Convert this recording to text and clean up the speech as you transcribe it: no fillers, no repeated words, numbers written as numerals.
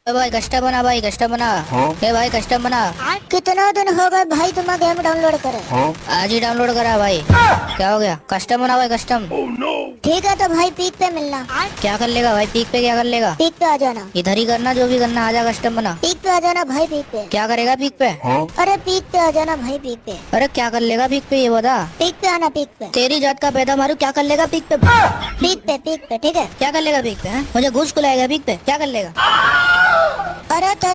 ए भाई कस्टम बना, भाई कस्टम बना। ए भाई कस्टम बना। कितना दिन हो गए भाई तुम्हारा गेम डाउनलोड करे? आज ही डाउनलोड करा भाई। क्या हो गया? कस्टम बना भाई कस्टम। ठीक है तो भाई पीक पे मिलना। क्या कर लेगा भाई? पीक पे क्या कर लेगा? पीक पे आ जाना। इधर ही करना, जो भी करना। आजा कस्टम बना। पीक पे आ जाना भाई, पीक पे। क्या करेगा पीक पे? अरे पीक पे आ जाना भाई, पीक पे। अरे क्या कर लेगा पीक पे, ये बता। पीक पे आना, पीक पे। तेरी जात का पैदा मारू, क्या कर लेगा पीक पे? पीक पे, पीक पे, ठीक है। क्या कर लेगा पीक पे? हैं? मुझे घूस खिलाएगा पीक पे? क्या कर लेगा? अरे तो